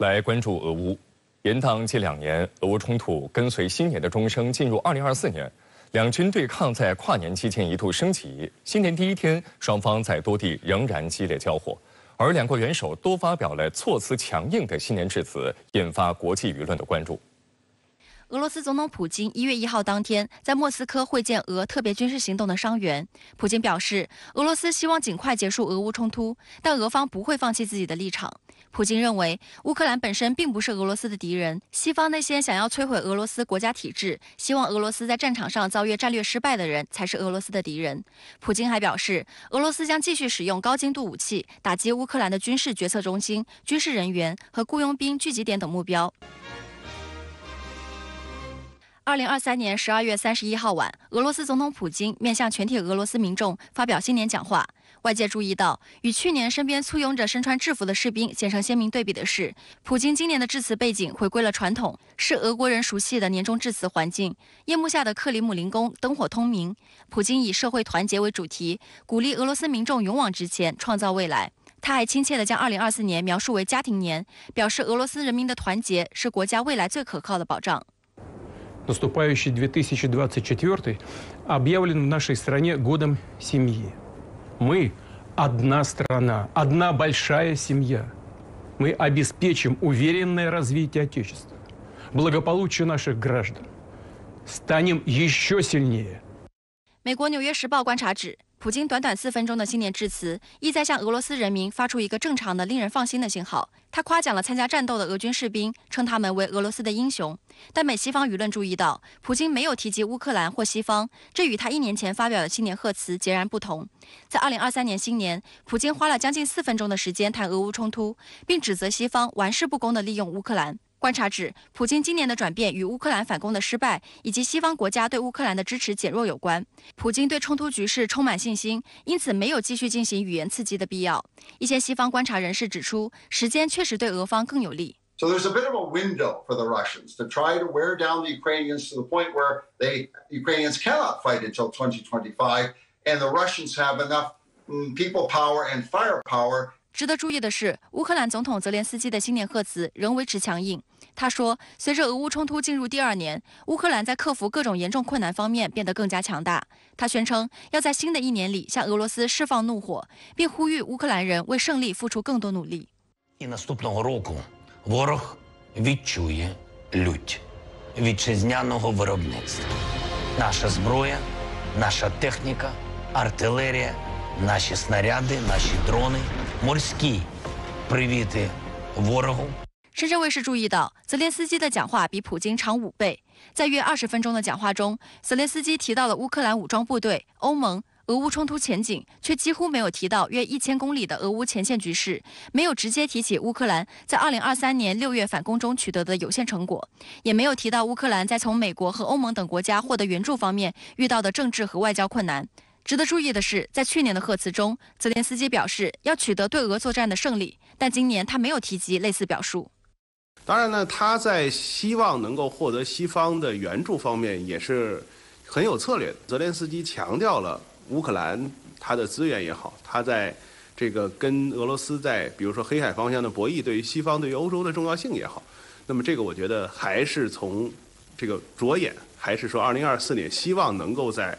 来关注俄乌。延宕近2年，俄乌冲突跟随新年的钟声进入2024年，两军对抗在跨年期间一度升级。新年第一天，双方在多地仍然激烈交火，而两国元首都发表了措辞强硬的新年致辞，引发国际舆论的关注。 俄罗斯总统普京1月1号当天在莫斯科会见俄特别军事行动的伤员。普京表示，俄罗斯希望尽快结束俄乌冲突，但俄方不会放弃自己的立场。普京认为，乌克兰本身并不是俄罗斯的敌人，西方那些想要摧毁俄罗斯国家体制、希望俄罗斯在战场上遭遇战略失败的人才是俄罗斯的敌人。普京还表示，俄罗斯将继续使用高精度武器打击乌克兰的军事决策中心、军事人员和雇佣兵聚集点等目标。 2023年12月31号晚，俄罗斯总统普京面向全体俄罗斯民众发表新年讲话。外界注意到，与去年身边簇拥着身穿制服的士兵形成鲜明对比的是，普京今年的致辞背景回归了传统，是俄国人熟悉的年终致辞环境。夜幕下的克里姆林宫灯火通明，普京以社会团结为主题，鼓励俄罗斯民众勇往直前，创造未来。 他还亲切地将2024年描述为家庭年，表示俄罗斯人民的团结是国家未来最可靠的保障。 Наступающий 2024 объявлен в нашей стране годом семьи. Мы одна страна, одна большая семья. Мы обеспечим уверенное развитие Отечества, благополучие наших граждан. Станем еще сильнее. 美国《纽约时报》观察指，普京短短4分钟的新年致辞，意在向俄罗斯人民发出一个正常的、令人放心的信号。他夸奖了参加战斗的俄军士兵，称他们为俄罗斯的英雄。但美西方舆论注意到，普京没有提及乌克兰或西方，这与他1年前发表的新年贺词截然不同。在2023年新年，普京花了将近4分钟的时间谈俄乌冲突，并指责西方玩世不恭地利用乌克兰。 观察指，普京今年的转变与乌克兰反攻的失败，以及西方国家对乌克兰的支持减弱有关。普京对冲突局势充满信心，因此没有继续进行语言刺激的必要。一些西方观察人士指出，时间确实对俄方更有利。 So there's a bit of a window for the Russians to try to wear down the Ukrainians to the point where Ukrainians cannot fight until 2025, and the Russians have enough people power and firepower. 值得注意的是，乌克兰总统泽连斯基的新年贺词仍维持强硬。他说，随着俄乌冲突进入第2年，乌克兰在克服各种严重困难方面变得更加强大。他宣称要在新的1年里向俄罗斯释放怒火，并呼吁乌克兰人为胜利付出更多努力。 І наступного року ворог відчує лють вітчизняного виробництва. Наша зброя, наша техніка, артилерія, наші снаряди, наші дрони, морські привіти ворогу. 深圳卫视注意到，泽连斯基的讲话比普京长5倍。在约20分钟的讲话中，泽连斯基提到了乌克兰武装部队、欧盟、俄乌冲突前景，却几乎没有提到约1000公里的俄乌前线局势，没有直接提起乌克兰在2023年6月反攻中取得的有限成果，也没有提到乌克兰在从美国和欧盟等国家获得援助方面遇到的政治和外交困难。值得注意的是，在去年的贺词中，泽连斯基表示要取得对俄作战的胜利，但今年他没有提及类似表述。 当然呢，他在希望能够获得西方的援助方面也是很有策略的。泽连斯基强调了乌克兰他的资源也好，他在这个跟俄罗斯在比如说黑海方向的博弈，对于西方对于欧洲的重要性也好。那么这个我觉得还是从这个着眼，还是说2024年希望能够在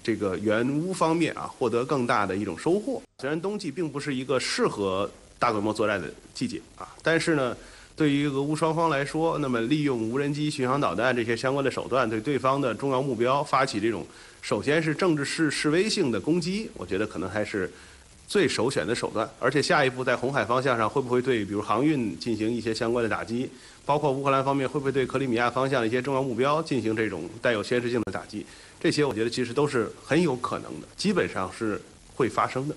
这个援乌方面啊获得更大的一种收获。虽然冬季并不是一个适合大规模作战的季节啊，但是呢。 对于俄乌双方来说，那么利用无人机、巡航导弹这些相关的手段，对对方的重要目标发起这种，首先是政治示威性的攻击，我觉得可能还是最首选的手段。而且下一步在红海方向上会不会对比如航运进行一些相关的打击，包括乌克兰方面会不会对克里米亚方向的一些重要目标进行这种带有宣示性的打击，这些我觉得其实都是很有可能的，基本上是会发生的。